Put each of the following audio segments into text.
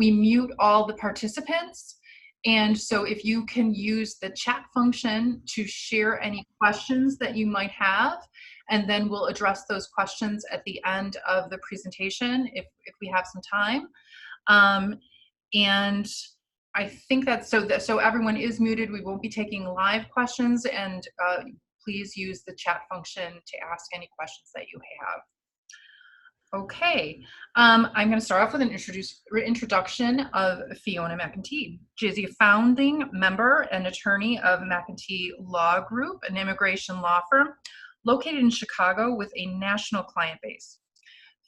we mute all the participants. And so if you can use the chat function to share any questions that you might have, and then we'll address those questions at the end of the presentation if we have some time. And I think that's so everyone is muted. We won't be taking live questions, and please use the chat function to ask any questions that you have. Okay, I'm going to start off with an introduction of Fiona McEntee. She is a founding member and attorney of McEntee Law Group, an immigration law firm located in Chicago with a national client base.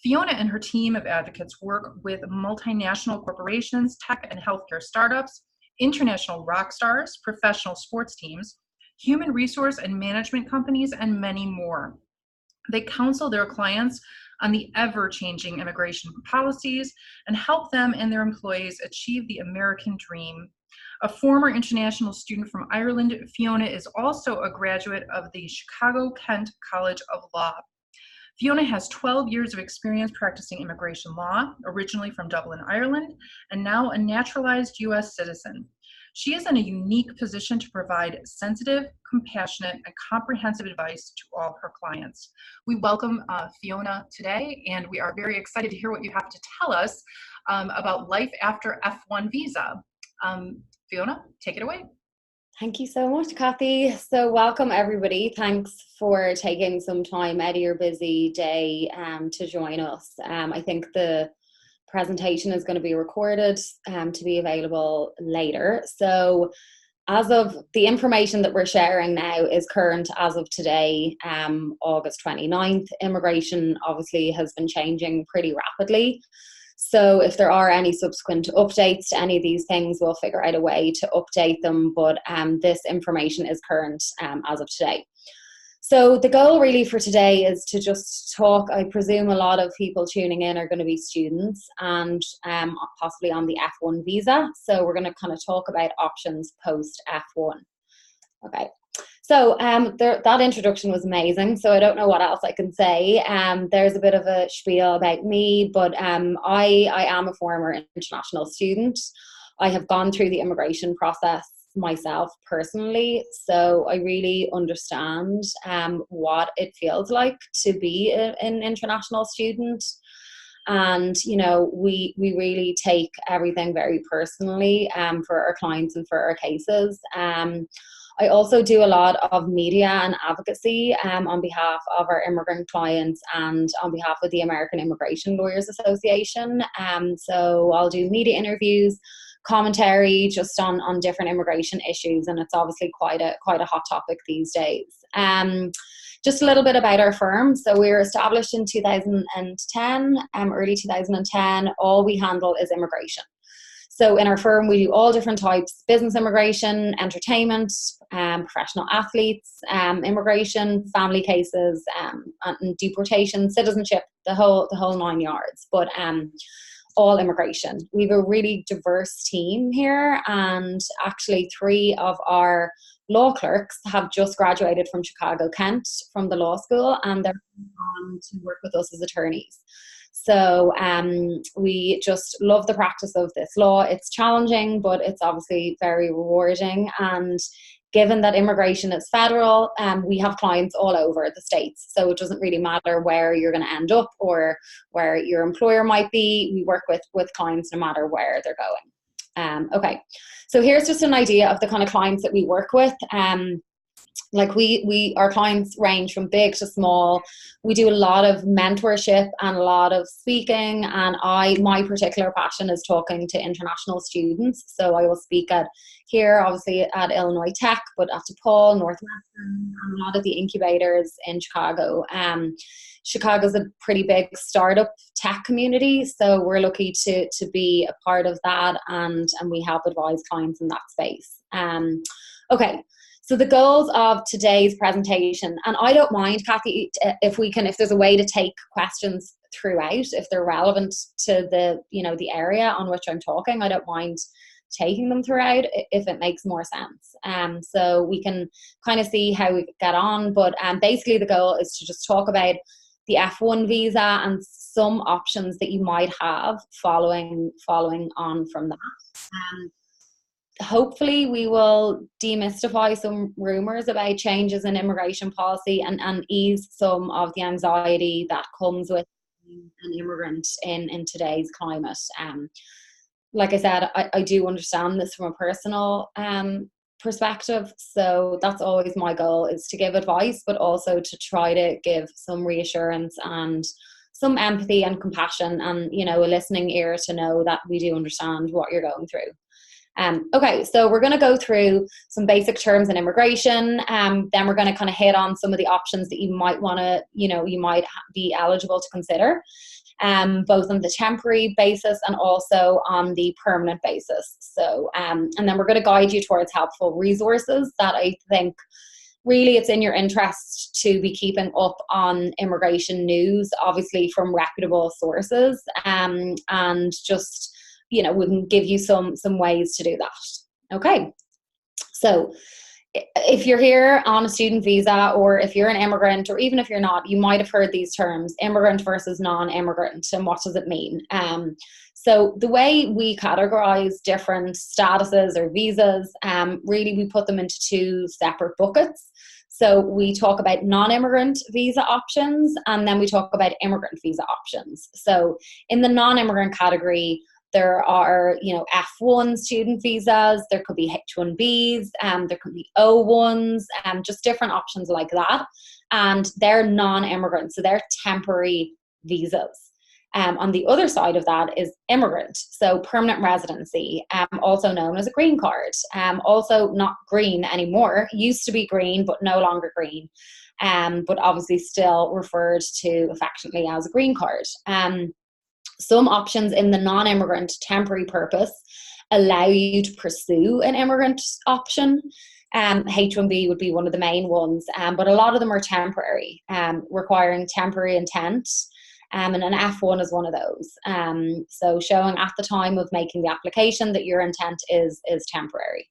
Fiona and her team of advocates work with multinational corporations, tech and healthcare startups, international rock stars, professional sports teams, human resource and management companies, and many more. They counsel their clients on the ever-changing immigration policies and help them and their employees achieve the American dream. A former international student from Ireland, Fiona is also a graduate of the Chicago-Kent College of Law. Fiona has 12 years of experience practicing immigration law, originally from Dublin, Ireland, and now a naturalized U.S. citizen. She is in a unique position to provide sensitive, compassionate, and comprehensive advice to all her clients. We welcome Fiona today, and we are very excited to hear what you have to tell us about life after F-1 visa. Fiona, take it away. Thank you so much, Kathy. So welcome, everybody. Thanks for taking some time out of your busy day to join us. I think the presentation is going to be recorded to be available later. So as of the information that we're sharing now is current as of today, August 29th. Immigration obviously has been changing pretty rapidly. So if there are any subsequent updates to any of these things, we'll figure out a way to update them. But this information is current as of today. So the goal really for today is to just talk. I presume a lot of people tuning in are going to be students and possibly on the F1 visa. So we're going to kind of talk about options post F1. Okay. So that introduction was amazing. So I don't know what else I can say. There's a bit of a spiel about me, but I am a former international student. I have gone through the immigration process myself personally, so I really understand what it feels like to be an international student. And you know, we really take everything very personally for our clients and for our cases. I also do a lot of media and advocacy on behalf of our immigrant clients and on behalf of the American Immigration Lawyers Association. So I'll do media interviews, commentary just on different immigration issues, and it's obviously quite a hot topic these days. Just a little bit about our firm. So we were established in 2010, early 2010. All we handle is immigration. So in our firm, we do all different types: business immigration, entertainment, professional athletes, immigration, family cases, and deportation, citizenship, the whole 9 yards. But all immigration. We have a really diverse team here, and actually 3 of our law clerks have just graduated from Chicago-Kent from the law school, and they're on to work with us as attorneys. So we just love the practice of this law. It's challenging, but it's obviously very rewarding. And given that immigration is federal, we have clients all over the states. So it doesn't really matter where you're going to end up or where your employer might be. We work with clients no matter where they're going. Okay, so here's just an idea of the kind of clients that we work with. Like our clients range from big to small. We do a lot of mentorship and a lot of speaking, and my particular passion is talking to international students. So I will speak here obviously at Illinois Tech, but at DePaul, Northwestern, and a lot of the incubators in Chicago. Chicago's a pretty big startup tech community, so we're lucky to be a part of that, and we help advise clients in that space. Okay. So the goals of today's presentation, and I don't mind, Kathy, if there's a way to take questions throughout, if they're relevant to the area on which I'm talking, I don't mind taking them throughout if it makes more sense. So we can kind of see how we get on, but basically the goal is to just talk about the F-1 visa, and some options that you might have following on from that. Hopefully we will demystify some rumors about changes in immigration policy and ease some of the anxiety that comes with being an immigrant in today's climate. Like I said, I do understand this from a personal perspective, so that's always my goal, is to give advice, but also to try to give some reassurance and some empathy and compassion, and a listening ear to know that we do understand what you're going through. Okay, so we're going to go through some basic terms in immigration. Then we're going to kind of hit on some of the options that you might want to, you might be eligible to consider, both on the temporary basis and also on the permanent basis. So, and then we're going to guide you towards helpful resources that I think really it's in your interest to be keeping up on immigration news, obviously from reputable sources, and just we can give you some ways to do that. Okay, so if you're here on a student visa, or if you're an immigrant, or even if you're not, you might have heard these terms, immigrant versus non-immigrant, and what does it mean? So the way we categorize different statuses or visas, really we put them into two separate buckets. So we talk about non-immigrant visa options, and then we talk about immigrant visa options. So in the non-immigrant category, there are, F1 student visas, there could be H1Bs, there could be O1s, just different options like that. And they're non-immigrant, so they're temporary visas. On the other side of that is immigrant, so permanent residency, also known as a green card, also not green anymore, used to be green, but no longer green, but obviously still referred to affectionately as a green card. Some options in the non-immigrant temporary purpose allow you to pursue an immigrant option. H1B would be one of the main ones, but a lot of them are temporary, requiring temporary intent, and an F1 is one of those. So showing at the time of making the application that your intent is temporary.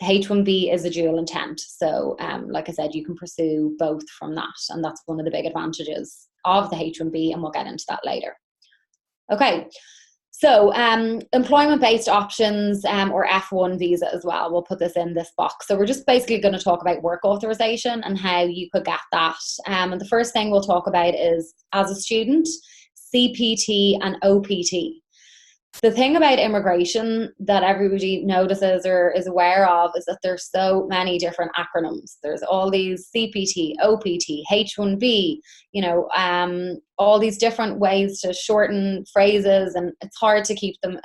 The H1B is a dual intent, so like I said, you can pursue both from that, and that's one of the big advantages of the H1B, and we'll get into that later. Okay, so employment-based options, or F1 visa as well, we'll put this in this box. So we're just basically going to talk about work authorization and how you could get that. And the first thing we'll talk about is, as a student, CPT and OPT. The thing about immigration that everybody notices or is aware of is that there's so many different acronyms. There's all these CPT, OPT, H1B, all these different ways to shorten phrases, and it's hard to keep them,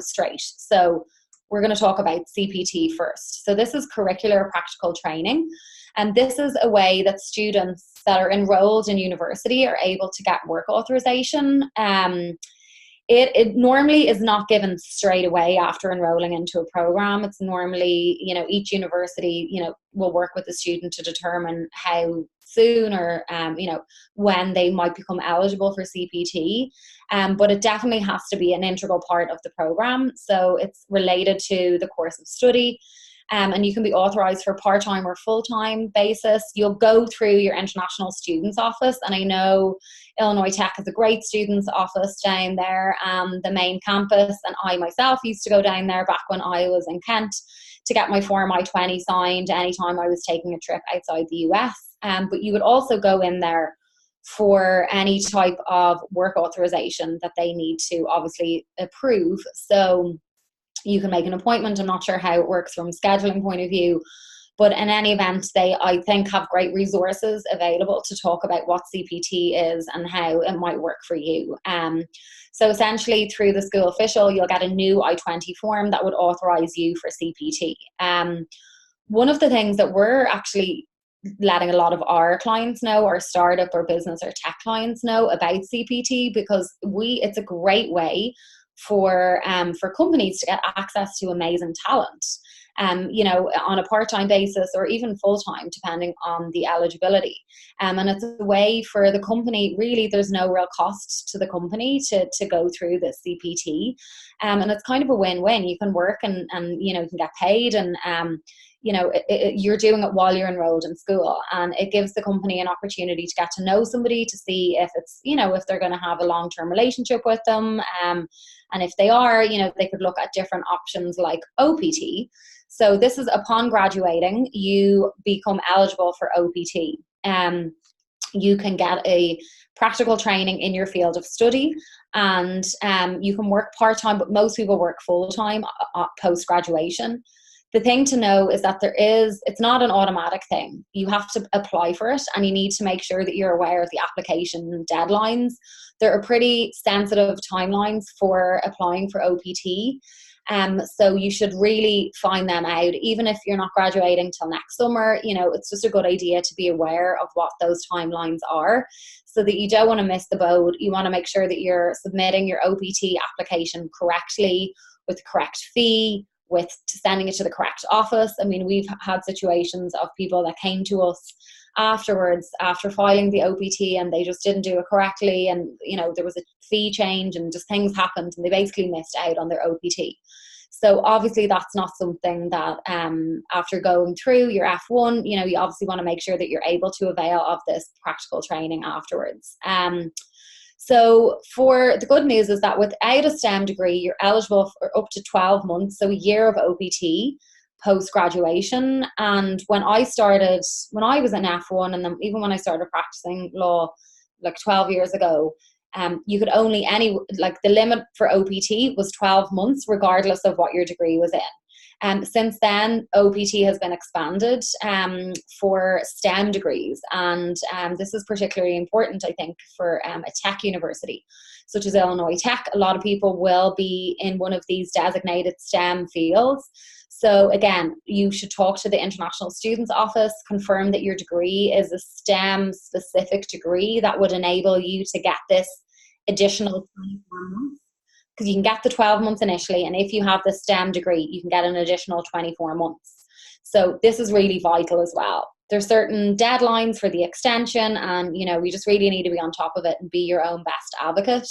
straight. So we're going to talk about CPT first. So this is curricular practical training, and this is a way that students that are enrolled in university are able to get work authorization. It normally is not given straight away after enrolling into a program. It's normally, each university, will work with the student to determine how soon or, when they might become eligible for CPT. But it definitely has to be an integral part of the program. So it's related to the course of study. And you can be authorized for part-time or full-time basis. You'll go through your international students office, and I know Illinois Tech has a great students office down there, the main campus, and I myself used to go down there back when I was in Kent to get my Form I-20 signed anytime I was taking a trip outside the US. But you would also go in there for any type of work authorization that they need to obviously approve. So you can make an appointment. I'm not sure how it works from a scheduling point of view, but in any event, they, I think, have great resources available to talk about what CPT is and how it might work for you. So essentially, through the school official, you'll get a new I-20 form that would authorize you for CPT. One of the things that we're actually letting a lot of our clients know, our startup or business or tech clients know about CPT, because it's a great way for companies to get access to amazing talent, on a part-time basis or even full-time, depending on the eligibility. And it's a way for the company, really, there's no real cost to the company to go through the CPT. And it's kind of a win-win. You can work and you can get paid, and you're doing it while you're enrolled in school, and it gives the company an opportunity to get to know somebody, to see if it's, if they're going to have a long-term relationship with them. And if they are, they could look at different options like OPT. So this is upon graduating, you become eligible for OPT. You can get a practical training in your field of study, and you can work part-time, but most people work full-time post-graduation. The thing to know is that it's not an automatic thing. You have to apply for it, and you need to make sure that you're aware of the application deadlines. There are pretty sensitive timelines for applying for OPT. So you should really find them out, even if you're not graduating till next summer. It's just a good idea to be aware of what those timelines are, so that you don't want to miss the boat. You want to make sure that you're submitting your OPT application correctly, with the correct fee, with sending it to the correct office. I mean, we've had situations of people that came to us afterwards, after filing the OPT, and they just didn't do it correctly, and there was a fee change, and just things happened, and they basically missed out on their OPT. So obviously that's not something that after going through your F1, you obviously want to make sure that you're able to avail of this practical training afterwards. So for the good news is that without a STEM degree, you're eligible for up to 12 months, so a year of OPT post-graduation. And when I was in F1, and then even when I started practicing law like 12 years ago, you could only the limit for OPT was 12 months, regardless of what your degree was in. Since then, OPT has been expanded for STEM degrees, and this is particularly important, I think, for a tech university such as Illinois Tech. A lot of people will be in one of these designated STEM fields. So again, you should talk to the International Students Office, confirm that your degree is a STEM specific degree that would enable you to get this additional 24 months. Because you can get the 12 months initially, and if you have the STEM degree, you can get an additional 24 months. So this is really vital as well. There's certain deadlines for the extension, and you just really need to be on top of it and be your own best advocate.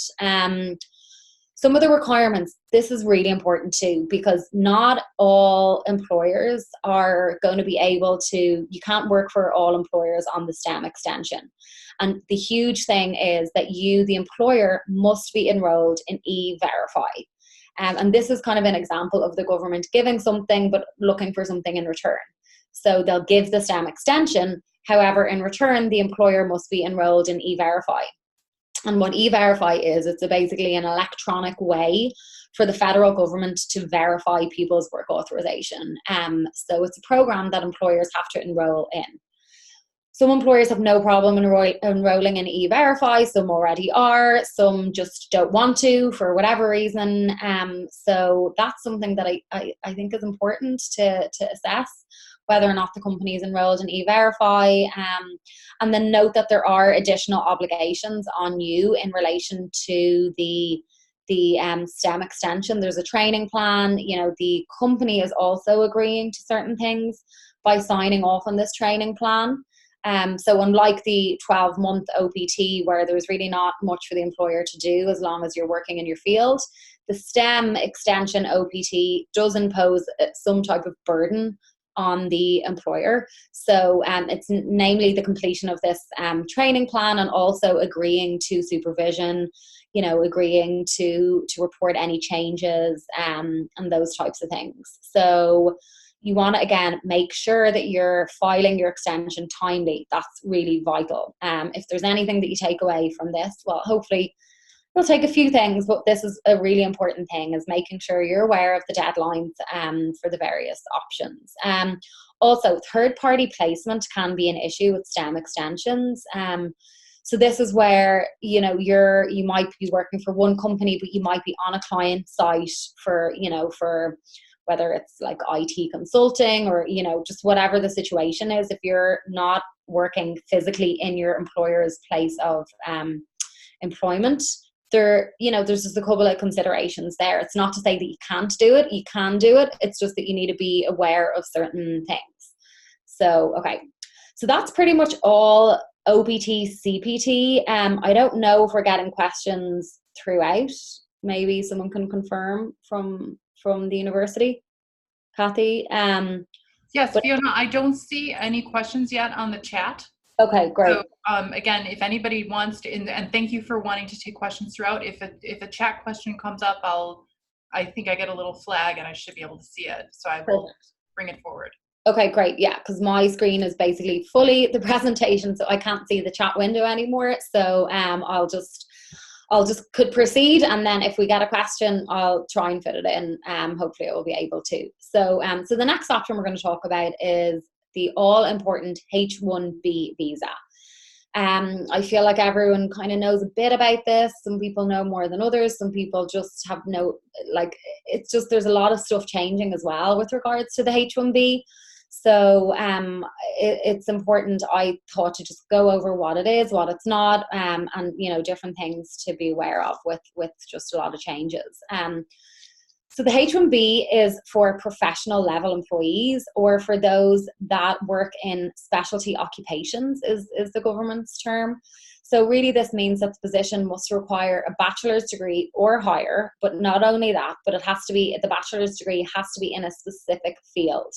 Some of the requirements, this is really important too, because not all employers are going to be able to, you can't work for all employers on the STEM extension. And the huge thing is that you, the employer, must be enrolled in E-Verify. And this is kind of an example of the government giving something but looking for something in return. So they'll give the STEM extension, however, in return, the employer must be enrolled in E-Verify. And what E-Verify is, it's basically an electronic way for the federal government to verify people's work authorization. So it's a program that employers have to enroll in. Some employers have no problem enrolling in E-Verify, some already are, some just don't want to for whatever reason. So that's something that I think is important to assess, whether or not the company is enrolled in E-Verify, and then note that there are additional obligations on you in relation to the STEM extension. There's a training plan. The company is also agreeing to certain things by signing off on this training plan. So unlike the 12-month OPT, where there's really not much for the employer to do as long as you're working in your field, the STEM extension OPT does impose some type of burden on the employer. So it's namely the completion of this training plan, and also agreeing to supervision, agreeing to report any changes and those types of things. So you want to, again, make sure that you're filing your extension timely. That's really vital. If there's anything that you take away from this, well, hopefully we'll take a few things, but this is a really important thing, is making sure you're aware of the deadlines for the various options. Also, third-party placement can be an issue with STEM extensions. So this is where, you might be working for one company, but you might be on a client site for whether it's like IT consulting or, just whatever the situation is. If you're not working physically in your employer's place of employment, there's just a couple of considerations there. It's not to say that you can't do it. You can do it. It's just that you need to be aware of certain things. So, okay. So that's pretty much all OPT, CPT. I don't know if we're getting questions throughout. Maybe someone can confirm from the university. Kathy, Yes, But Fiona, I don't see any questions yet on the chat. okay, great. So again, if anybody wants to, and thank you for wanting to take questions throughout. If a chat question comes up, I think I get a little flag and I should be able to see it. So I will bring it forward. Okay, great. Yeah, because my screen is basically fully the presentation, so I can't see the chat window anymore. So I'll just could proceed, and then if we get a question, I'll try and fit it in. Hopefully, I will be able to. So so the next option we're going to talk about is the all important H1B visa. I feel like everyone kind of knows a bit about this. Some people know more than others. Some people just have it's just there's a lot of stuff changing as well with regards to the H1B. So it's important, I thought, to just go over what it is, what it's not, and different things to be aware of with just a lot of changes. So the H1B is for professional level employees, or for those that work in specialty occupations is the government's term. So really this means that the position must require a bachelor's degree or higher, but not only that, but the bachelor's degree has to be in a specific field.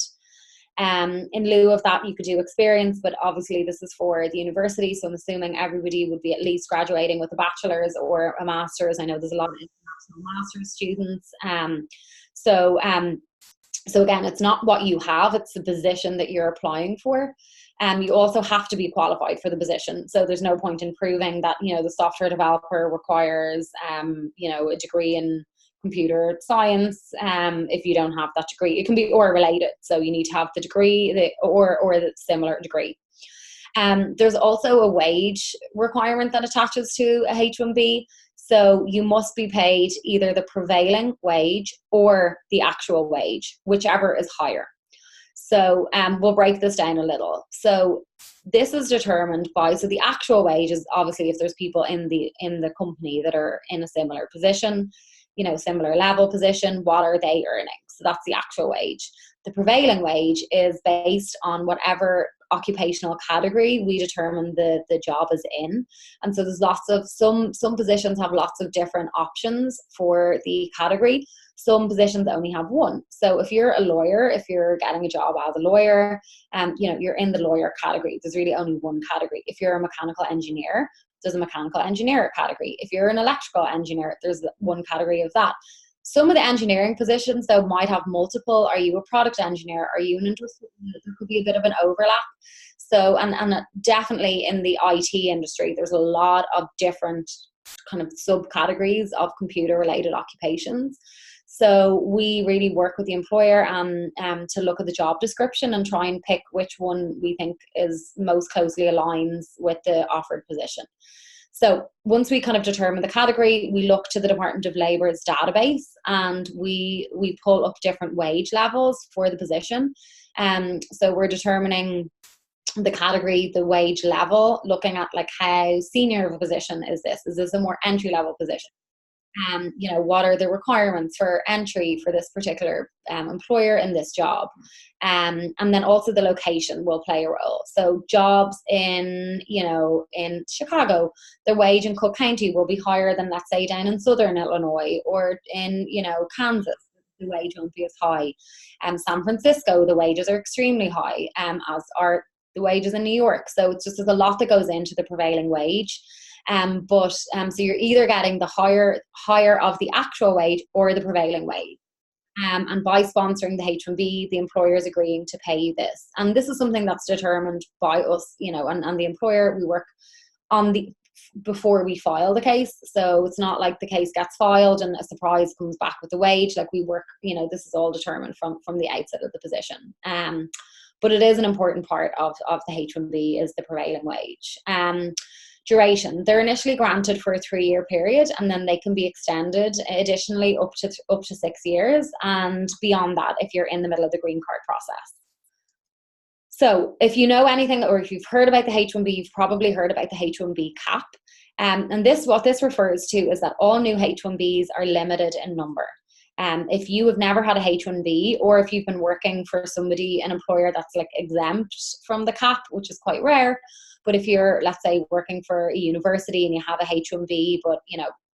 In lieu of that, you could do experience, but obviously this is for the university, so I'm assuming everybody would be at least graduating with a bachelor's or a master's. I know there's a lot of international master's students. So again, it's not what you have, it's the position that you're applying for. You also have to be qualified for the position. So there's no point in proving that, the software developer requires, a degree in computer science if you don't have that degree. It can be or related, so you need to have the degree or the similar degree. There's also a wage requirement that attaches to a H1B, so you must be paid either the prevailing wage or the actual wage, whichever is higher. So we'll break this down a little. So this is determined by, so the actual wage is obviously if there's people in the company that are in a similar position, similar level position, what are they earning? So that's the actual wage. The prevailing wage is based on whatever occupational category we determine the job is in. And so there's lots of, some positions have lots of different options for the category. Some positions only have one. So if you're a lawyer, if you're getting a job as a lawyer, you're in the lawyer category. There's really only one category. If you're a mechanical engineer, there's a mechanical engineer category. If you're an electrical engineer, there's one category of that. Some of the engineering positions, though, might have multiple. Are you a product engineer? Are you an industrial? There could be a bit of an overlap. So, and definitely in the IT industry, there's a lot of different kind of subcategories of computer-related occupations. So we really work with the employer to look at the job description and try and pick which one we think is most closely aligns with the offered position. So once we kind of determine the category, we look to the Department of Labour's database and we pull up different wage levels for the position. So we're determining the category, the wage level, looking at like how senior of a position is this? Is this a more entry level position? What are the requirements for entry for this particular employer in this job? And then also the location will play a role. So jobs in Chicago, the wage in Cook County will be higher than, let's say, down in Southern Illinois, or in, Kansas, the wage won't be as high. San Francisco, the wages are extremely high, as are the wages in New York. So it's just, there's a lot that goes into the prevailing wage. So you're either getting the higher of the actual wage or the prevailing wage. And by sponsoring the H1B, the employer is agreeing to pay you this. And this is something that's determined by us, and the employer. We work on before we file the case. So it's not like the case gets filed and a surprise comes back with the wage. Like we work, this is all determined from the outset of the position. But it is an important part of the H1B is the prevailing wage. Duration, they're initially granted for a 3-year period, and then they can be extended additionally up to 6 years, and beyond that if you're in the middle of the green card process. So if you know anything, or if you've heard about the H1B, you've probably heard about the H1B Cap. And what this refers to is that all new H1Bs are limited in number. If you have never had a H1B, or if you've been working for an employer that's like exempt from the cap, which is quite rare, but if you're, let's say, working for a university and you have a H1B, but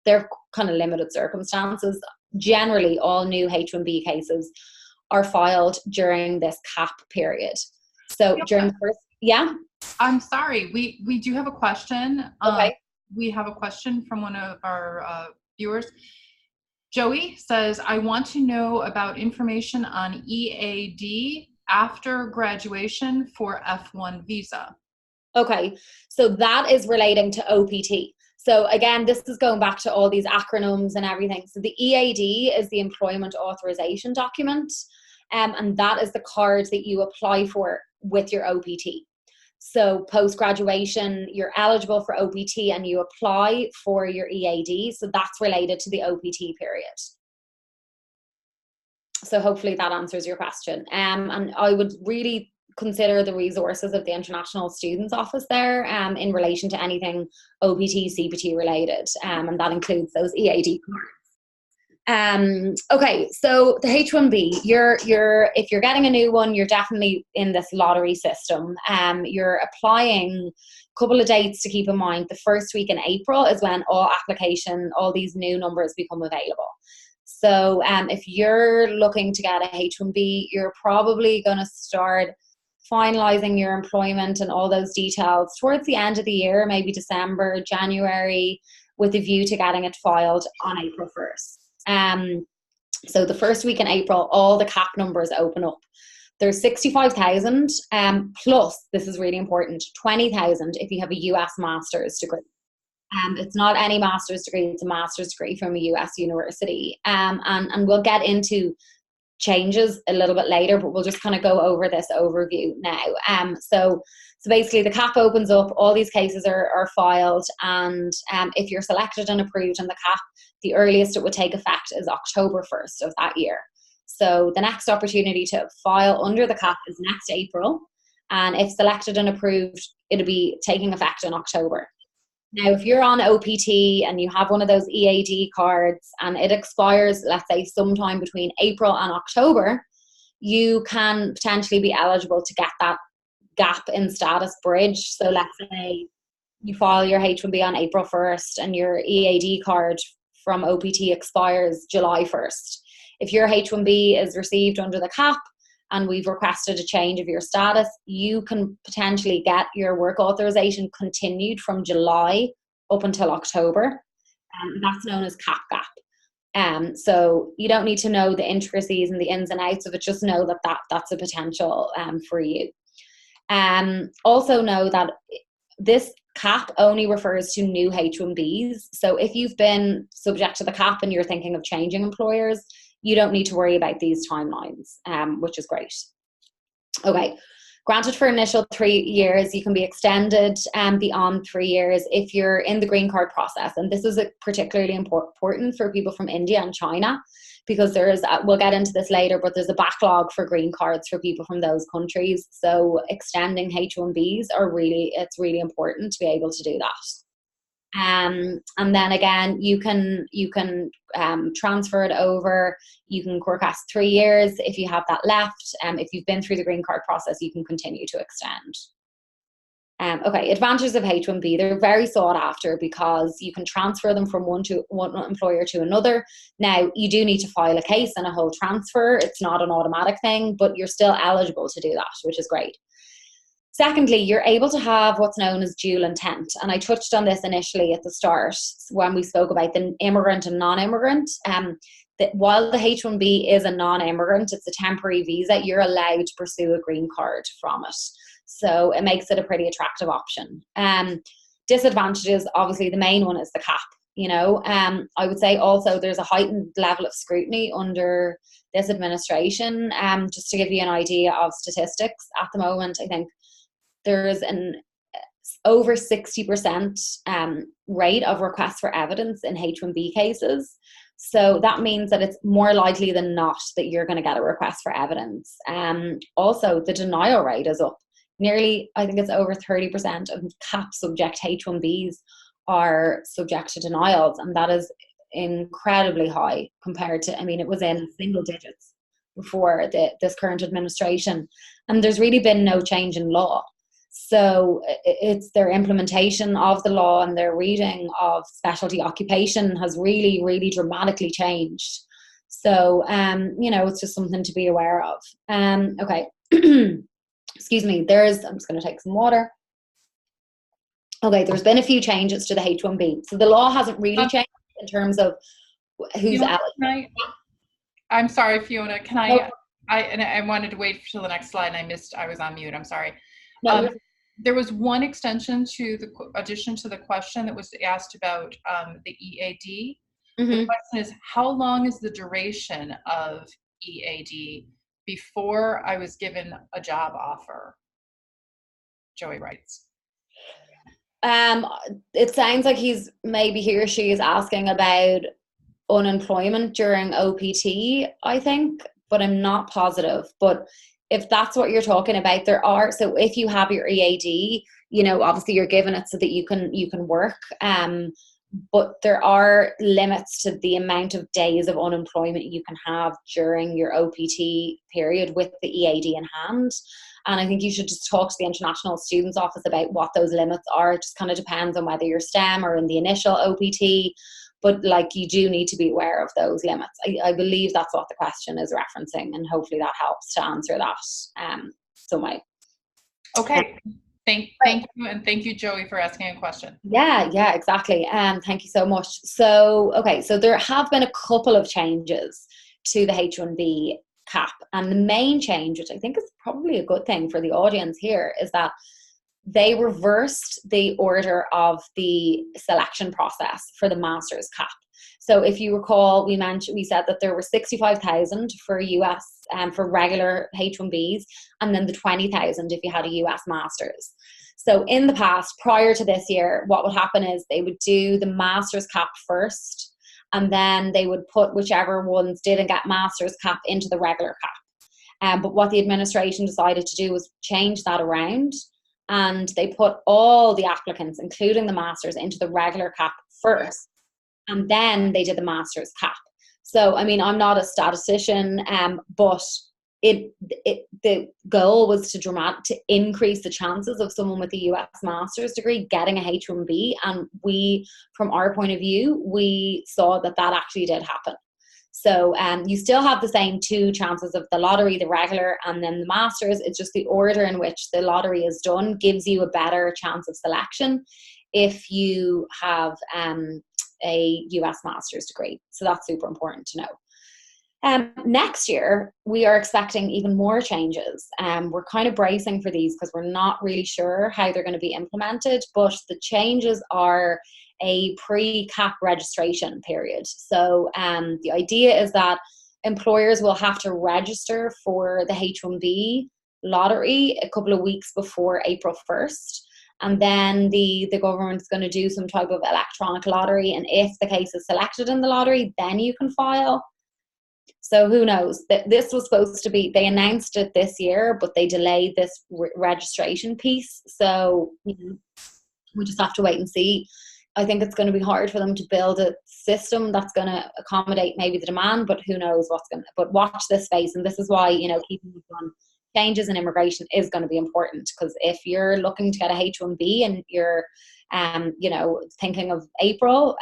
they're kind of limited circumstances, generally all new H1B cases are filed during this cap period. So during the first, yeah? I'm sorry, we do have a question. Okay. We have a question from one of our viewers. Joey says, I want to know about information on EAD after graduation for F-1 visa. Okay, so that is relating to OPT. So again, this is going back to all these acronyms and everything. So the EAD is the employment authorization document, and that is the card that you apply for with your OPT. So post-graduation, you're eligible for OPT and you apply for your EAD. So that's related to the OPT period. So hopefully that answers your question. And I would really consider the resources of the International Students Office there in relation to anything OPT, CPT related. And that includes those EAD cards. Okay, so the H1B, if you're getting a new one, you're definitely in this lottery system. You're applying. A couple of dates to keep in mind. The first week in April is when all these new numbers become available. So if you're looking to get a H1B, you're probably going to start finalizing your employment and all those details towards the end of the year, maybe December, January, with a view to getting it filed on April 1st. So the first week in April, all the cap numbers open up. There's 65,000 plus, this is really important, 20,000 if you have a US master's degree. It's not any master's degree, it's a master's degree from a US university. And we'll get into changes a little bit later, but we'll just kind of go over this overview now. So basically the cap opens up, all these cases are filed, and if you're selected and approved on the cap, the earliest it would take effect is October 1st of that year. So the next opportunity to file under the cap is next April, and if selected and approved, it'll be taking effect in October. Now, if you're on OPT and you have one of those EAD cards and it expires, let's say, sometime between April and October, you can potentially be eligible to get that gap in status bridge. So let's say you file your H1B on April 1st and your EAD card from OPT expires July 1st. If your H1B is received under the cap and we've requested a change of your status, you can potentially get your work authorization continued from July up until October. That's known as cap gap. So you don't need to know the intricacies and the ins and outs of it, just know that's a potential for you. Also know that this cap only refers to new H1Bs. So if you've been subject to the cap and you're thinking of changing employers, you don't need to worry about these timelines, which is great. Okay, granted for initial 3 years, you can be extended beyond 3 years if you're in the green card process. And this is particularly important for people from India and China, because we'll get into this later, but there's a backlog for green cards for people from those countries. So extending H1Bs it's really important to be able to do that. And then again, you can transfer it over. You can request 3 years if you have that left. If you've been through the green card process, you can continue to extend. Okay, advantages of H1B. They're very sought after because you can transfer them from one employer to another. Now, you do need to file a case and a whole transfer. It's not an automatic thing, but you're still eligible to do that, which is great. Secondly, you're able to have what's known as dual intent. And I touched on this initially at the start when we spoke about the immigrant and non-immigrant. That while the H1B is a non-immigrant, it's a temporary visa, you're allowed to pursue a green card from it. So it makes it a pretty attractive option. Disadvantages, obviously the main one is the cap. I would say also there's a heightened level of scrutiny under this administration. Just to give you an idea of statistics at the moment, I think there's an over 60% rate of requests for evidence in H1B cases. So that means that it's more likely than not that you're going to get a request for evidence. Also, the denial rate is up. Nearly, I think it's over 30% of cap subject H1Bs are subject to denials, and that is incredibly high compared to, it was in single digits before this current administration, and there's really been no change in law. So it's their implementation of the law and their reading of specialty occupation has really, really dramatically changed. So, it's just something to be aware of. Okay. Excuse me. I'm just going to take some water. Okay, there's been a few changes to the H1B. So the law hasn't really changed in terms of who's eligible. I'm sorry, Fiona. Can I wanted to wait till the next slide, and I was on mute. I'm sorry. No, there was one extension to the addition to the question that was asked about the EAD. The question is, how long is the duration of EAD before I was given a job offer? Joey writes. It sounds like he or she is asking about unemployment during OPT, I think, but I'm not positive. But if that's what you're talking about, so if you have your EAD, obviously you're given it so that you can work. But there are limits to the amount of days of unemployment you can have during your OPT period with the EAD in hand. And I think you should just talk to the International Students Office about what those limits are. It just kind of depends on whether you're STEM or in the initial OPT. But you do need to be aware of those limits. I believe that's what the question is referencing, and hopefully that helps to answer that some way. Okay. Thank you, and thank you, Joey, for asking a question. Yeah, exactly. Thank you so much. So, okay, so there have been a couple of changes to the H1B Cap, and the main change, which I think is probably a good thing for the audience here, is that they reversed the order of the selection process for the master's cap. So if you recall, we said that there were 65,000 for US for regular H1Bs, and then the 20,000 if you had a US master's. So in the past, prior to this year, what would happen is they would do the master's cap first, and then they would put whichever ones didn't get master's cap into the regular cap. But what the administration decided to do was change that around, and they put all the applicants, including the masters, into the regular cap first, and then they did the master's cap. So, I mean, I'm not a statistician, but the goal was to increase the chances of someone with a US master's degree getting a H1B, and we, from our point of view, we saw that actually did happen. So you still have the same two chances of the lottery, the regular, and then the masters. It's just the order in which the lottery is done gives you a better chance of selection if you have a US master's degree. So that's super important to know. Next year, we are expecting even more changes. We're kind of bracing for these because we're not really sure how they're going to be implemented, but the changes are a pre-cap registration period. So the idea is that employers will have to register for the H1B lottery a couple of weeks before April 1st. And then the government's going to do some type of electronic lottery. And if the case is selected in the lottery, then you can file. So who knows? This was supposed to be, they announced it this year, but they delayed this registration piece. So we just have to wait and see. I think it's going to be hard for them to build a system that's going to accommodate maybe the demand, but who knows but watch this space. And this is why, keeping on changes in immigration is going to be important, because if you're looking to get a H1B and you're, thinking of April,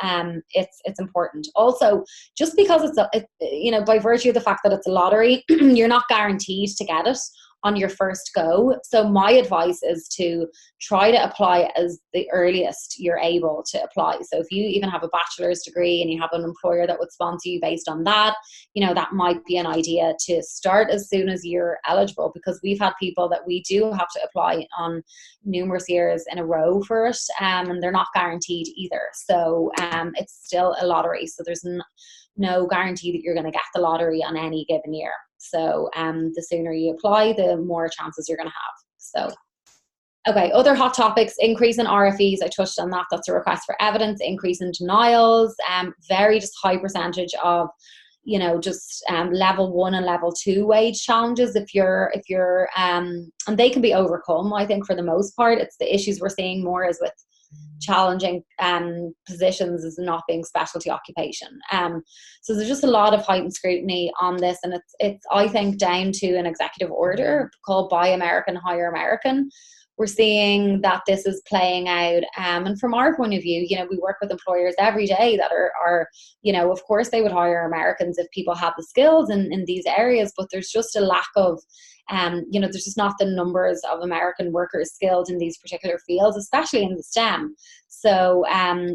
it's important. Also, just because by virtue of the fact that it's a lottery, you're not guaranteed to get it on your first go. So my advice is to try to apply as the earliest you're able to apply. So if you even have a bachelor's degree and you have an employer that would sponsor you based on that, that might be an idea to start as soon as you're eligible, because we've had people that we do have to apply on numerous years in a row for it, and they're not guaranteed either. So it's still a lottery. So there's no guarantee that you're going to get the lottery on any given year. So the sooner you apply, the more chances you're going to have. So, okay, other hot topics: increase in RFEs. I touched on that. That's a request for evidence. Increase in denials. Very just high percentage of, level 1 and level 2 wage challenges. If you're, and they can be overcome. I think for the most part, it's the issues we're seeing more is with challenging positions as not being specialty occupation. So there's just a lot of heightened scrutiny on this, and it's I think down to an executive order called Buy American, Hire American, we're seeing that this is playing out. And from our point of view, you know, we work with employers every day that are, you know, of course they would hire Americans if people have the skills in these areas, but there's just a lack of, you know, there's just not the numbers of American workers skilled in these particular fields, especially in the STEM. So,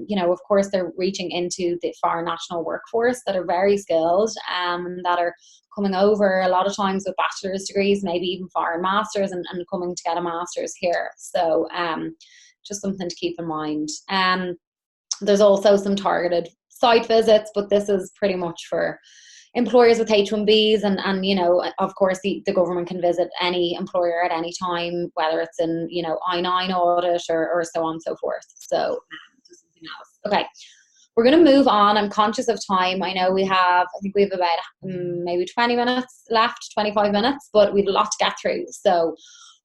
you know, of course, they're reaching into the foreign national workforce that are very skilled, that are coming over a lot of times with bachelor's degrees, maybe even foreign masters, and coming to get a master's here. So, just something to keep in mind. There's also some targeted site visits, but this is pretty much for employers with H1Bs, and you know, of course, the government can visit any employer at any time, whether it's in, you know, I-9 audit or so on and so forth. So, just something else. Okay, we're going to move on. I'm conscious of time. I know I think we have about maybe 20 minutes left, 25 minutes, but we have a lot to get through. So,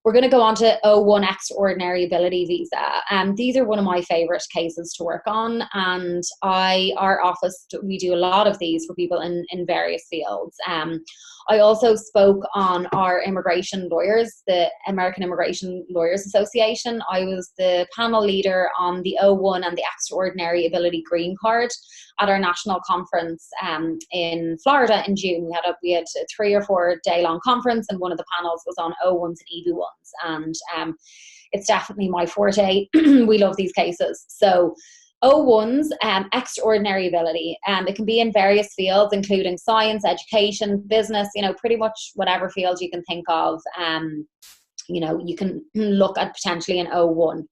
we're going to go on to H1 Extraordinary Ability Visa. These are one of my favorite cases to work on, and our office, we do a lot of these for people in various fields. I also spoke on our immigration lawyers, the American Immigration Lawyers Association. I was the panel leader on the H1 and the Extraordinary Ability Green Card at our national conference in Florida in June. We had a 3 or 4 day long conference, and one of the panels was on H1s and EB1s, and it's definitely my forte. We love these cases. So H1s, extraordinary ability, it can be in various fields, including science, education, business, you know, pretty much whatever field you can think of. You know, you can look at potentially an H1.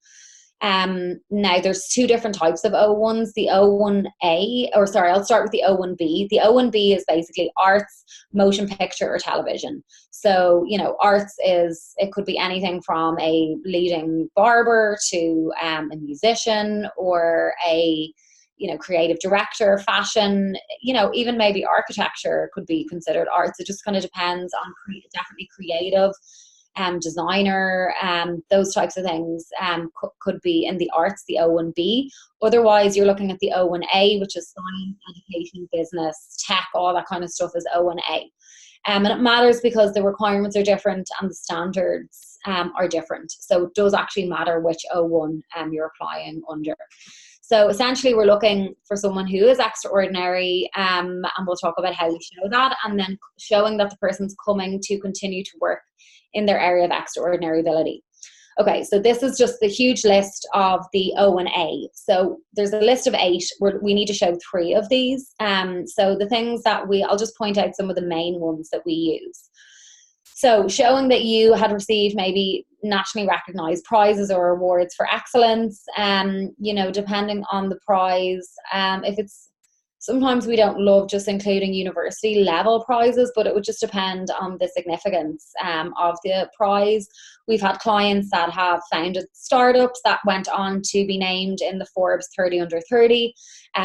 Now there's 2 different types of H1s, the H1A, or sorry, I'll start with the H1B. The H1B is basically arts, motion picture, or television. So, you know, arts it could be anything from a leading barber to a musician, or a, you know, creative director, fashion, you know, even maybe architecture could be considered arts. It just kind of depends on definitely creative. Designer, those types of things could be in the arts, the H1B. Otherwise, you're looking at the H1A, which is science, education, business, tech, all that kind of stuff is H1A. And it matters because the requirements are different and the standards are different. So it does actually matter which H1 you're applying under. So essentially, we're looking for someone who is extraordinary, and we'll talk about how we show that, and then showing that the person's coming to continue to work in their area of extraordinary ability. Okay, so this is just the huge list of the H1A. So there's a list of 8. We need to show 3 of these. So the things that I'll just point out some of the main ones that we use. So showing that you had received maybe nationally recognized prizes or awards for excellence, you know, depending on the prize. Sometimes we don't love just including university level prizes, but it would just depend on the significance of the prize. We've had clients that have founded startups that went on to be named in the Forbes 30 under 30.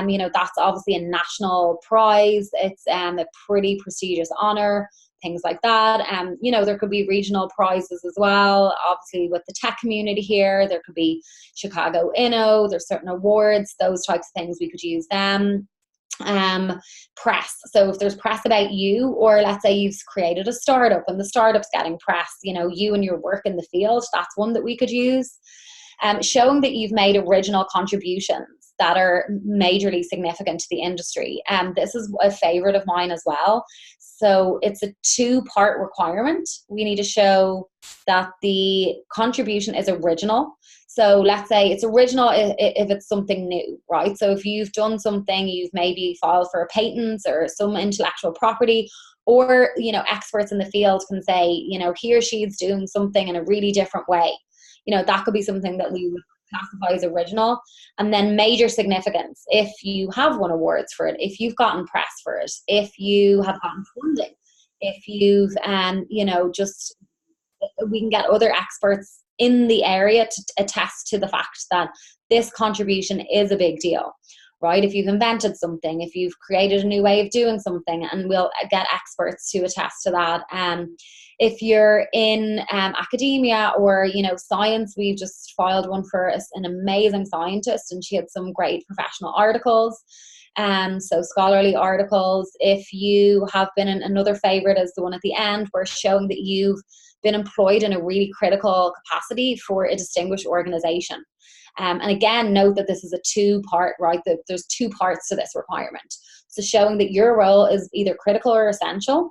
You know, that's obviously a national prize. It's a pretty prestigious honor, things like that. You know, there could be regional prizes as well. Obviously, with the tech community here, there could be Chicago Inno, there's certain awards, those types of things, we could use them. Press. So if there's press about you, or let's say you've created a startup and the startup's getting press, you know, you and your work in the field, that's one that we could use. Showing that you've made original contributions that are majorly significant to the industry. This is a favorite of mine as well. So it's a 2-part requirement. We need to show that the contribution is original. So let's say it's original if it's something new, right? So if you've done something, you've maybe filed for a patent or some intellectual property, or, you know, experts in the field can say, you know, he or she is doing something in a really different way. You know, that could be something that we would classify as original. And then major significance, if you have won awards for it, if you've gotten press for it, if you have gotten funding, if you've, you know, just, we can get other experts in the area to attest to the fact that this contribution is a big deal, right? If you've invented something, if you've created a new way of doing something, and we'll get experts to attest to that. If you're in academia or, you know, science, we've just filed one for an amazing scientist, and she had some great professional articles. So scholarly articles. If you have been in, another favorite is the one at the end, where showing that you've been employed in a really critical capacity for a distinguished organization. And again, note that this is a two-part, right? That there's two parts to this requirement. So showing that your role is either critical or essential,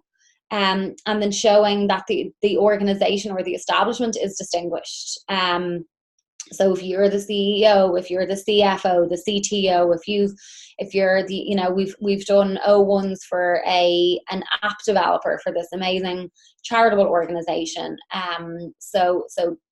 and then showing that the organization or the establishment is distinguished. So if you're the CEO, if you're the CFO, the CTO, if you're the, you know, we've done O1s for an app developer for this amazing charitable organization. So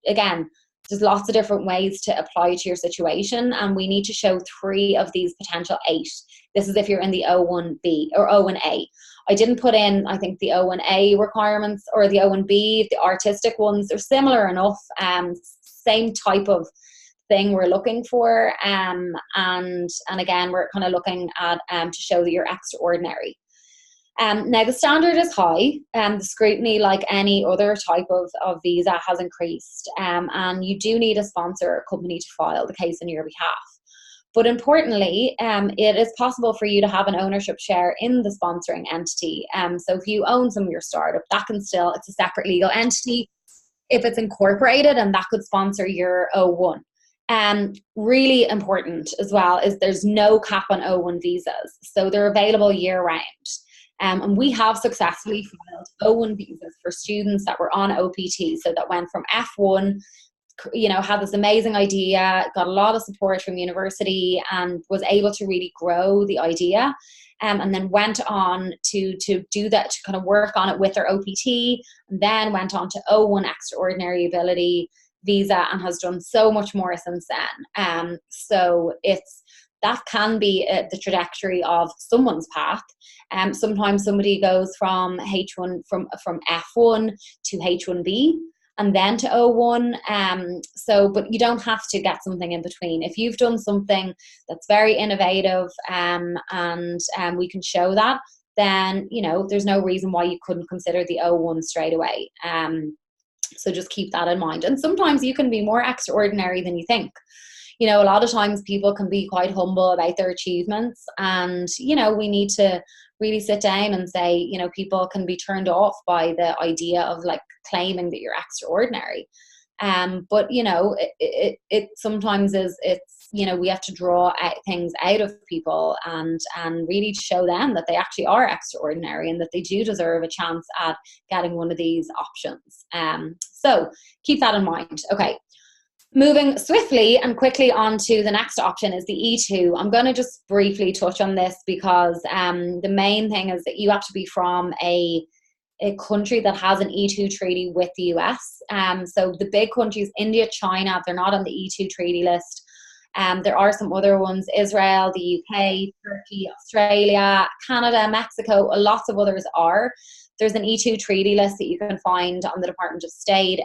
again, there's lots of different ways to apply to your situation, and we need to show 3 of these potential 8. This is if you're in the O1B or O1A. I didn't put in, I think, the O1A requirements or the O1B, the artistic ones. They're similar enough, same type of thing we're looking for, and again, we're kind of looking at to show that you're extraordinary. Now the standard is high, the scrutiny, like any other type of visa, has increased, and you do need a sponsor or company to file the case on your behalf. But importantly, it is possible for you to have an ownership share in the sponsoring entity. So if you own some of your startup, that can still, it's a separate legal entity if it's incorporated, and that could sponsor your O1. Really important as well is there's no cap on O1 visas. So they're available year round. And we have successfully filed O1 visas for students that were on OPT. So that went from F1, you know, had this amazing idea, got a lot of support from university, and was able to really grow the idea. And then went on to do that, to kind of work on it with their OPT, and then went on to O1 Extraordinary Ability Visa, and has done so much more since then. So that can be the trajectory of someone's path. Sometimes somebody goes from H1 from F1 to H1B and then to O1. But you don't have to get something in between. If you've done something that's very innovative, and we can show that, then, you know, there's no reason why you couldn't consider the O1 straight away. So just keep that in mind. And sometimes you can be more extraordinary than you think. You know, a lot of times people can be quite humble about their achievements, and, you know, we need to really sit down and say, you know, people can be turned off by the idea of like claiming that you're extraordinary. But, you know, it sometimes it's, you know, we have to draw things out of people and really show them that they actually are extraordinary and that they do deserve a chance at getting one of these options. So keep that in mind. Okay. Moving swiftly and quickly on to the next option is the E2. I'm going to just briefly touch on this because the main thing is that you have to be from a country that has an E2 treaty with the US. So the big countries, India, China, they're not on the E2 treaty list. There are some other ones, Israel, the UK, Turkey, Australia, Canada, Mexico, lots of others are. There's an E2 treaty list that you can find on the Department of State,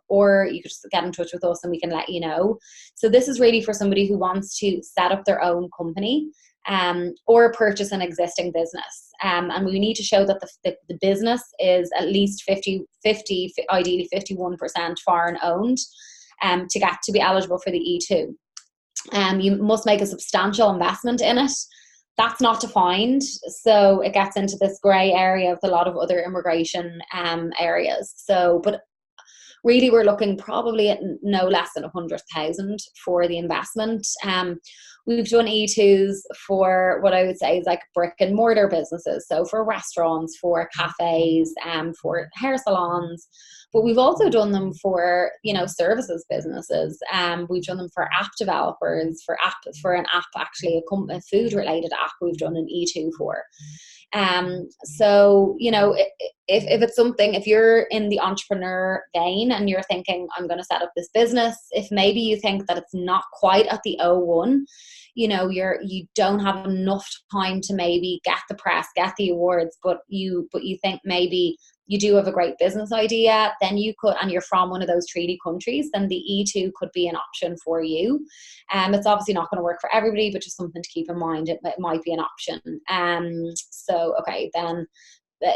or you could just get in touch with us and we can let you know. So this is really for somebody who wants to set up their own company, or purchase an existing business. And we need to show that the business is at least 50, ideally 51% foreign owned, to be eligible for the E2. You must make a substantial investment in it. That's not defined, so it gets into this grey area of a lot of other immigration areas. So, but really we're looking probably at no less than 100,000 for the investment. We've done E2s for what I would say is like brick and mortar businesses, so for restaurants, for cafes, for hair salons. But we've also done them for, you know, services businesses. We've done them for app developers, for an app, actually a food related app we've done an E2 for. So, you know, if it's something, if you're in the entrepreneur vein and you're thinking, I'm going to set up this business, if maybe you think that it's not quite at the O1, you know, you don't have enough time to maybe get the press, get the awards, but you think maybe you do have a great business idea, then you could, and you're from one of those treaty countries, then the E2 could be an option for you. It's obviously not going to work for everybody, but just something to keep in mind. It might be an option. So, okay, then,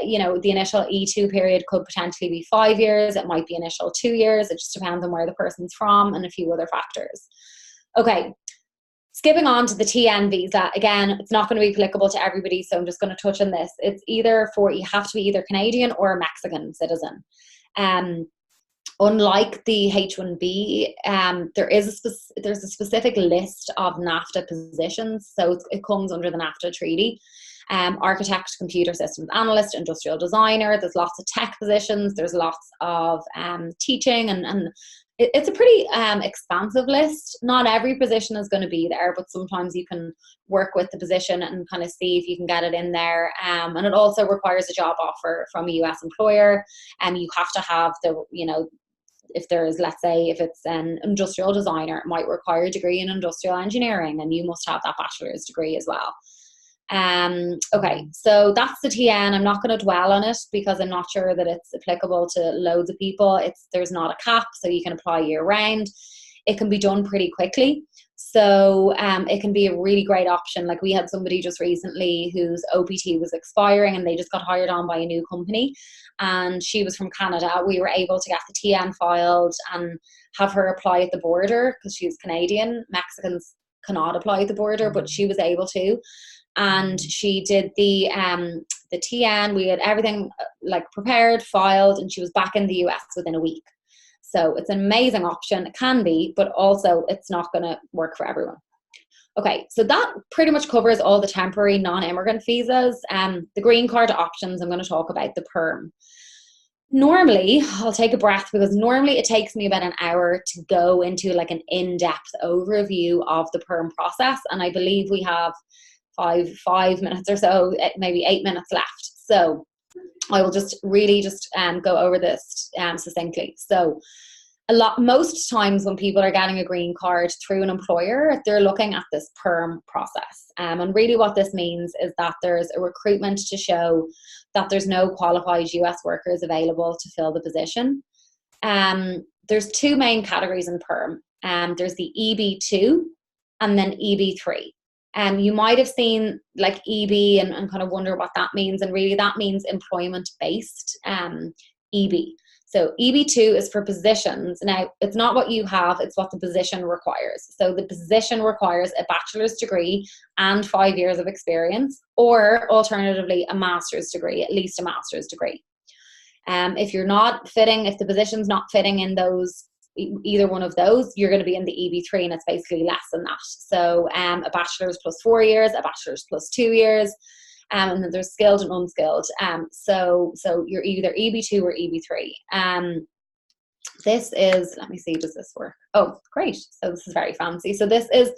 you know, the initial E2 period could potentially be 5 years. It might be initial 2 years. It just depends on where the person's from and a few other factors. Okay. Skipping on to the TN visa, again, it's not going to be applicable to everybody, so I'm just going to touch on this. It's either you have to be either Canadian or a Mexican citizen. Unlike the H1B, there's a specific list of NAFTA positions, so it comes under the NAFTA treaty. Architect, computer systems analyst, industrial designer. There's lots of tech positions. There's lots of teaching, and it's a pretty expansive list. Not every position is going to be there, but sometimes you can work with the position and kind of see if you can get it in there. And it also requires a job offer from a US employer, and you have to have if there's, let's say, if it's an industrial designer, it might require a degree in industrial engineering, and you must have that bachelor's degree as well. Okay, so that's the TN. I'm not going to dwell on it because I'm not sure that it's applicable to loads of people. There's not a cap, so you can apply year round. It can be done pretty quickly. So it can be a really great option. Like, we had somebody just recently whose OPT was expiring and they just got hired on by a new company, and she was from Canada. We were able to get the TN filed and have her apply at the border because she's Canadian. Mexicans cannot apply at the border, but she was able to. And she did the TN. We had everything prepared, filed, and she was back in the US within a week. So it's an amazing option. It can be, but also it's not going to work for everyone. Okay, so that pretty much covers all the temporary non-immigrant visas. The green card options, I'm going to talk about the PERM. Normally, I'll take a breath because normally it takes me about an hour to go into an in-depth overview of the PERM process. And I believe we have five minutes or so, maybe 8 minutes left. So I will just go over this succinctly. So most times when people are getting a green card through an employer, they're looking at this PERM process. And really what this means is that there's a recruitment to show that there's no qualified US workers available to fill the position. There's two main categories in PERM. There's the EB2 and then EB3. You might have seen EB and kind of wonder what that means. And really that means employment-based EB. So EB2 is for positions. Now, it's not what you have, it's what the position requires. So the position requires a bachelor's degree and 5 years of experience, or alternatively, a master's degree, at least a master's degree. If the position's not fitting in either one of those, you're going to be in the EB3, and it's basically less than that. So a bachelor's plus 4 years, a bachelor's plus 2 years, and then there's skilled and unskilled. So you're either EB2 or EB3. This is, let me see, does this work? Oh, great. So this is very fancy. So it's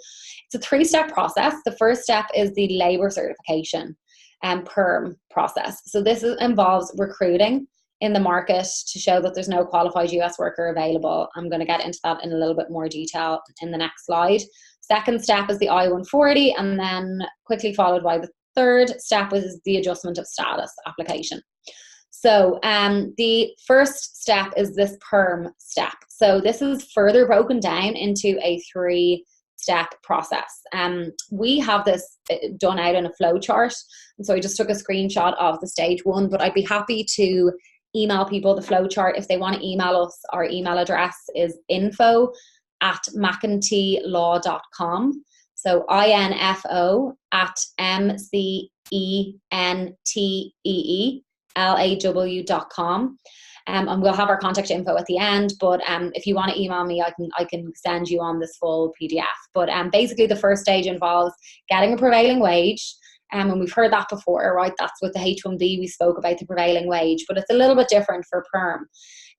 a 3-step process. The first step is the labor certification and PERM process. So this involves recruiting in the market to show that there's no qualified US worker available. I'm going to get into that in a little bit more detail in the next slide. Second step is the I-140, and then quickly followed by the third step is the adjustment of status application. So the first step is this PERM step. So this is further broken down into a 3-step process. We have this done out in a flow chart. And so I just took a screenshot of the stage 1, but I'd be happy to email people the flow chart if they want to email us. Our email address is info@mcenteelaw.com. So info@mcenteelaw.com. And we'll have our contact info at the end, but if you want to email me, I can send you on this full PDF. But basically the first stage involves getting a prevailing wage. And we've heard that before, right? That's with the H1B, we spoke about the prevailing wage, but it's a little bit different for PERM.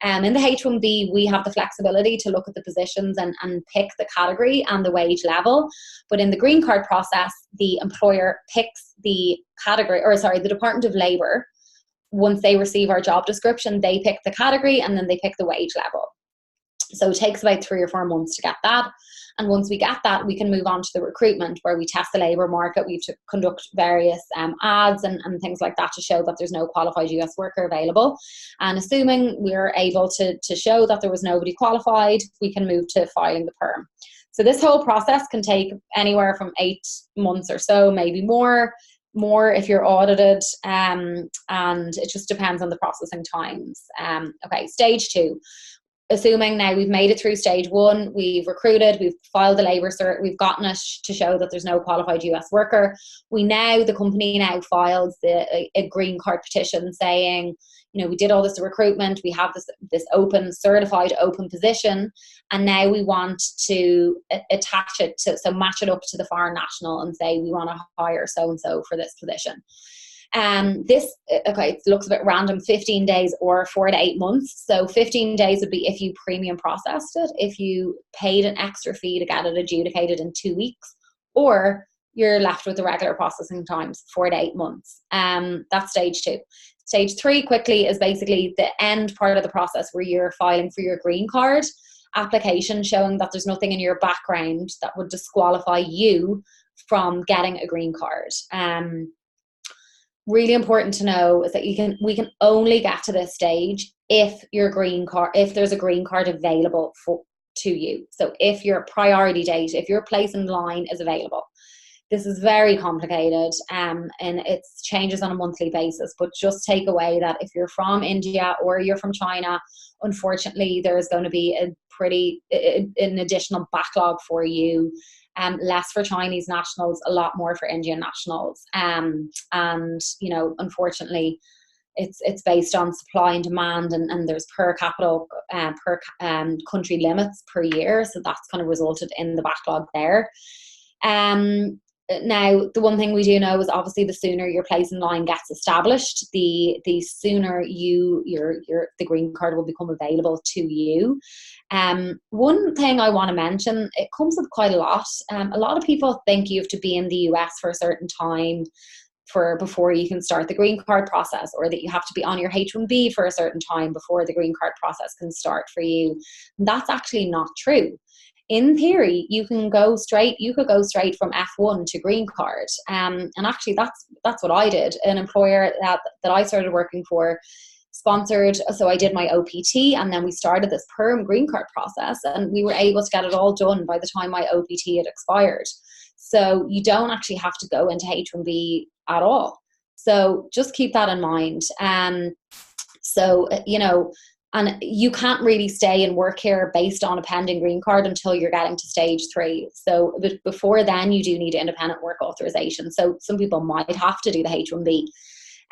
In the H1B, we have the flexibility to look at the positions and pick the category and the wage level. But in the green card process, the employer picks the category, the Department of Labour. Once they receive our job description, they pick the category and then they pick the wage level. So it takes about 3 or 4 months to get that. And once we get that, we can move on to the recruitment, where we test the labour market. We have to conduct various ads and things like that to show that there's no qualified US worker available. And assuming we're able to show that there was nobody qualified, we can move to filing the PERM. So this whole process can take anywhere from 8 months or so, maybe more if you're audited, and it just depends on the processing times. Okay, stage 2. assuming now we've made it through stage 1, we've recruited, we've filed the labour cert, we've gotten it to show that there's no qualified US worker. The company now files a green card petition saying, we did all this recruitment, we have this certified open position, and now we want to attach it to, so match it up to the foreign national and say we want to hire so-and-so for this position. It looks a bit random, 15 days or 4 to 8 months. So 15 days would be if you premium processed it, if you paid an extra fee to get it adjudicated in 2 weeks, or you're left with the regular processing times, 4 to 8 months. That's stage 2. Stage 3 quickly is basically the end part of the process where you're filing for your green card application, showing that there's nothing in your background that would disqualify you from getting a green card. Really important to know is that we can only get to this stage if there's a green card available to you. So if your priority date, if your place in line is available. This is very complicated, and it changes on a monthly basis, but just take away that if you're from India or you're from China, unfortunately there's going to be an additional backlog for you. Less for Chinese nationals, a lot more for Indian nationals. Unfortunately, it's based on supply and demand, and there's per country limits per year. So that's kind of resulted in the backlog there. Now, the one thing we do know is obviously the sooner your place in line gets established, the sooner the green card will become available to you. One thing I want to mention, it comes up quite a lot. A lot of people think you have to be in the US for a certain time before you can start the green card process, or that you have to be on your H1B for a certain time before the green card process can start for you. And that's actually not true. In theory, you could go straight from F1 to green card. And actually that's what I did. An employer that I started working for sponsored, so I did my OPT, and then we started this PERM green card process, and we were able to get it all done by the time my OPT had expired. So you don't actually have to go into H1B at all. So just keep that in mind. And you can't really stay and work here based on a pending green card until you're getting to stage 3. So before then, you do need independent work authorization. So some people might have to do the H1B,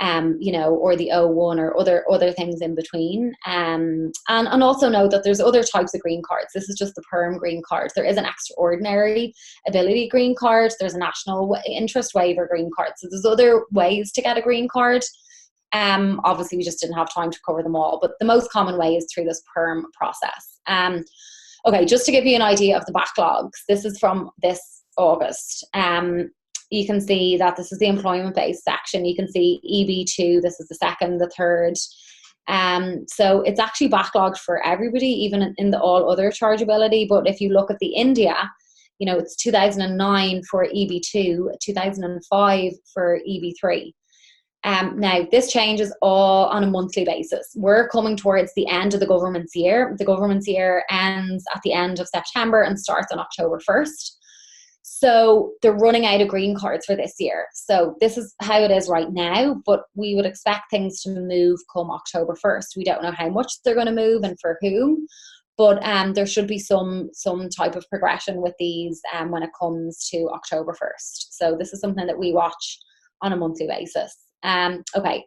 or the O1 or other things in between. And also know that there's other types of green cards. This is just the PERM green card. There is an extraordinary ability green card. There's a national interest waiver green card. So there's other ways to get a green card. Obviously we just didn't have time to cover them all, but the most common way is through this PERM process. Okay, just to give you an idea of the backlogs, this is from this August. You can see that this is the employment-based section. You can see EB2, this is the second, the third. So it's actually backlogged for everybody, even in the all other chargeability. But if you look at the India, it's 2009 for EB2, 2005 for EB3. Now, this changes all on a monthly basis. We're coming towards the end of the government's year. The government's year ends at the end of September and starts on October 1st. So they're running out of green cards for this year. So this is how it is right now, but we would expect things to move come October 1st. We don't know how much they're going to move and for whom, but there should be some type of progression with these when it comes to October 1st. So this is something that we watch on a monthly basis. Okay.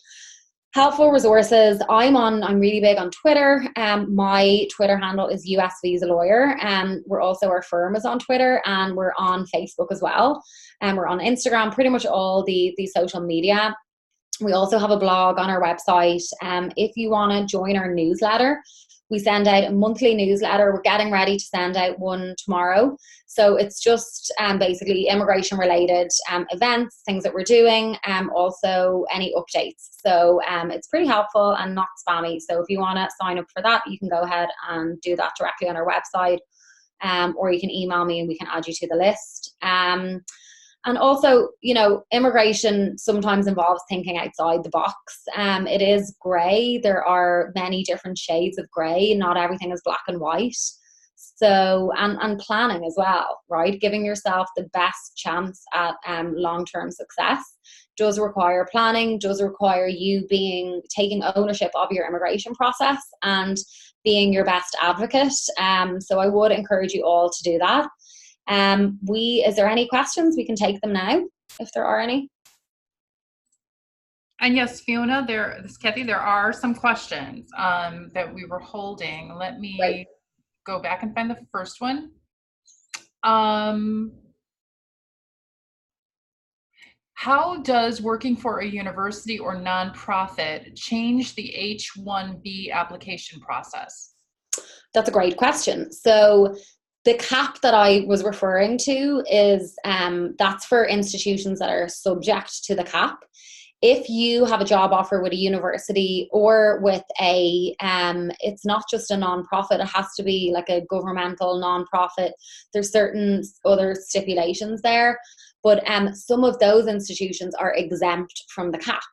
Helpful resources. I'm really big on Twitter. My Twitter handle is US Visa Lawyer. We're also, our firm is on Twitter, and we're on Facebook as well. And we're on Instagram, pretty much all the social media. We also have a blog on our website. If you want to join our newsletter, we send out a monthly newsletter. We're getting ready to send out one tomorrow. So it's just basically immigration related events, things that we're doing, also any updates. So it's pretty helpful and not spammy. So if you want to sign up for that, you can go ahead and do that directly on our website, or you can email me and we can add you to the list. And also, immigration sometimes involves thinking outside the box. It is grey. There are many different shades of grey. Not everything is black and white. So, and planning as well, right? Giving yourself the best chance at long-term success. does require planning, does require you taking ownership of your immigration process and being your best advocate. So I would encourage you all to do that. Is there any questions? We can take them now, if there are any. And yes, Fiona, this is Kathy, there are some questions that we were holding. Let me go back and find the first one. How does working for a university or nonprofit change the H1B application process? That's a great question. So the cap that I was referring to is that's for institutions that are subject to the cap. If you have a job offer with a university or with it's not just a nonprofit, it has to be like a governmental nonprofit. There's certain other stipulations there, but some of those institutions are exempt from the cap.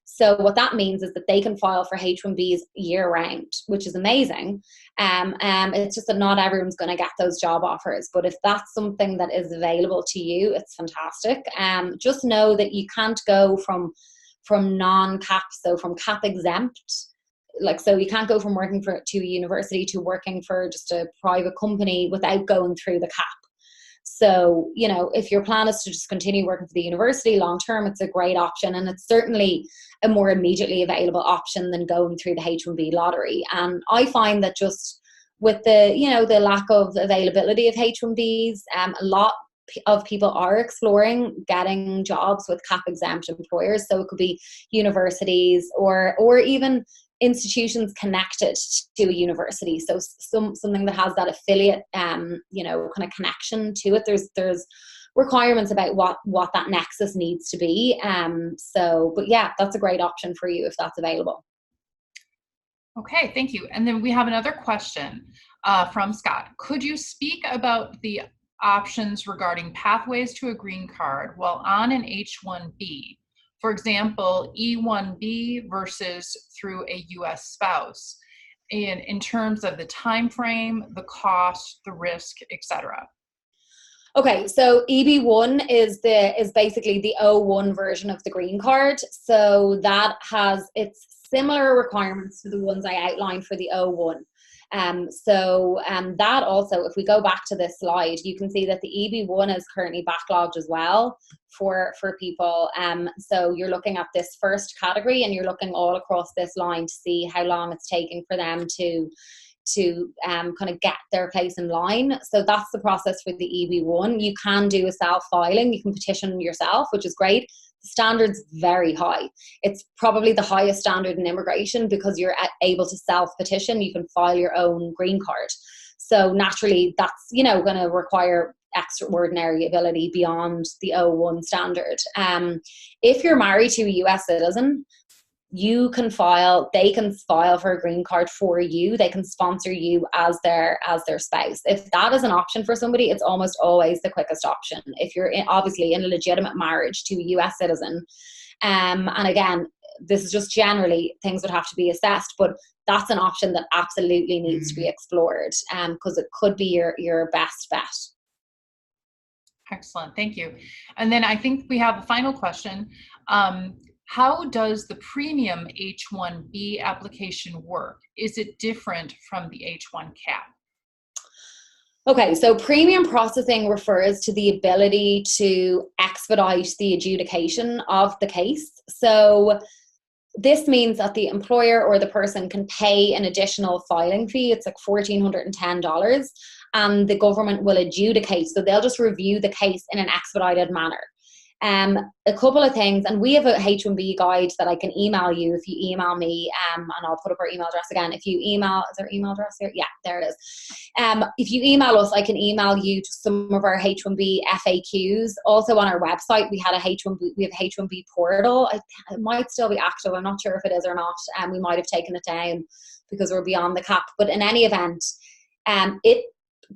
So what that means is that they can file for H1Bs year round, which is amazing. It's just that not everyone's going to get those job offers. But if that's something that is available to you, it's fantastic. Just know that you can't go from non-cap, so from cap exempt. So you can't go from working to a university to working for just a private company without going through the cap. So, if your plan is to just continue working for the university long term, it's a great option. And it's certainly a more immediately available option than going through the H1B lottery. And I find that just with the lack of availability of H1Bs, a lot of people are exploring getting jobs with cap exempt employers. So it could be universities or even institutions connected to a university. So something that has that affiliate, kind of connection to it. There's requirements about what that nexus needs to be. But yeah, that's a great option for you if that's available. Okay, thank you. And then we have another question from Scott. Could you speak about the options regarding pathways to a green card while on an H1B? For example, E1B versus through a U.S. spouse, in terms of the time frame, the cost, the risk, etc. Okay, so EB1 is basically the O1 version of the green card. So that has its similar requirements to the ones I outlined for the O1. That also, if we go back to this slide, you can see that the EB1 is currently backlogged as well for people. So you're looking at this first category and you're looking all across this line to see how long it's taking for them to kind of get their place in line. So that's the process for the EB1. You can do a self-filing, you can petition yourself, which is great. The standard's very high. It's probably the highest standard in immigration because you're able to self-petition. You can file your own green card. So naturally, that's going to require extraordinary ability beyond the O1 standard. If you're married to a US citizen, they can file for a green card for you. They can sponsor you as their spouse. If that is an option for somebody, it's almost always the quickest option. If you're obviously in a legitimate marriage to a US citizen, and again, this is just generally things would have to be assessed, but that's an option that absolutely needs to be explored because it could be your best bet. Excellent, thank you. And then I think we have a final question. How does the premium H1B application work? Is it different from the H1 Cap? Okay, so premium processing refers to the ability to expedite the adjudication of the case. So this means that the employer or the person can pay an additional filing fee. It's like $1,410, and the government will adjudicate. So they'll just review the case in an expedited manner. A couple of things, and we have a H1B guide that I can email you if you email me, and I'll put up our email address again. If you email, is there email address here? Yeah, there it is. If you email us, I can email you just some of our H1B FAQs. Also on our website, we have a H1B portal. It might still be active. I'm not sure if it is or not. We might have taken it down because we're beyond the cap. But in any event,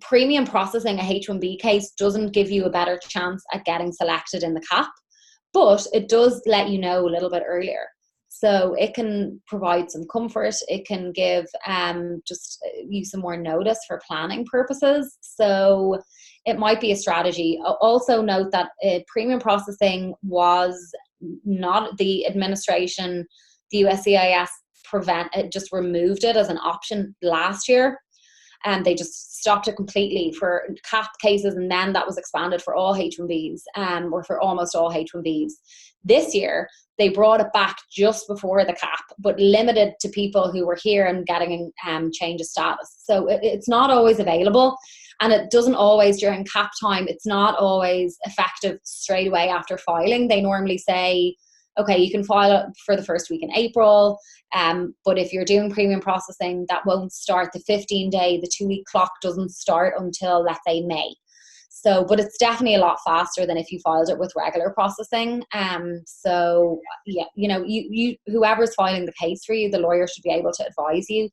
premium processing a H1B case doesn't give you a better chance at getting selected in the cap, but it does let you know a little bit earlier. So it can provide some comfort. It can give just you some more notice for planning purposes. So it might be a strategy. Also note that premium processing was not the administration, the USCIS just removed it as an option last year. And they just stopped it completely for cap cases, and then that was expanded for all H1Bs, or for almost all H1Bs. This year, they brought it back just before the cap, but limited to people who were here and getting change of status. So it's not always available, and it doesn't always, during cap time, it's not always effective straight away after filing. They normally say, okay, you can file it for the first week in April, but if you're doing premium processing, that won't start the 15-day, the 2-week clock doesn't start until, let's say, May. So, but it's definitely a lot faster than if you filed it with regular processing. So, yeah, you know, you whoever's filing the case for you, the lawyer should be able to advise you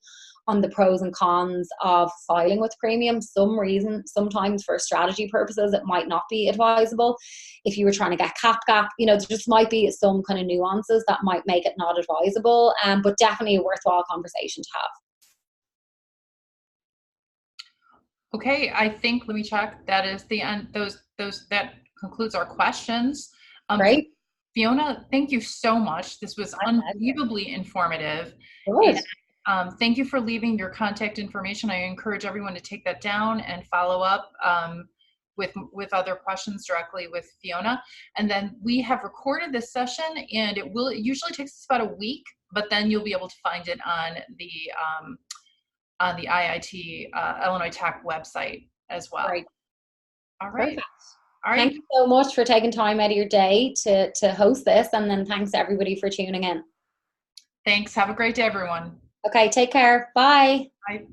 on the pros and cons of filing with premium. Sometimes for strategy purposes, it might not be advisable. If you were trying to get cap, you know, there just might be some kind of nuances that might make it not advisable, but definitely a worthwhile conversation to have. Okay, I think, let me check, that is the end. That concludes our questions. Great. Fiona, thank you so much. This was unbelievably informative. Good. And, thank you for leaving your contact information. I encourage everyone to take that down and follow up with other questions directly with Fiona. And then we have recorded this session, and it usually takes us about a week, but then you'll be able to find it on the IIT Illinois Tech website as well. Great. All right. Perfect. All right. Thank you so much for taking time out of your day to host this, and then thanks to everybody for tuning in. Thanks. Have a great day, everyone. Okay, take care. Bye. Bye.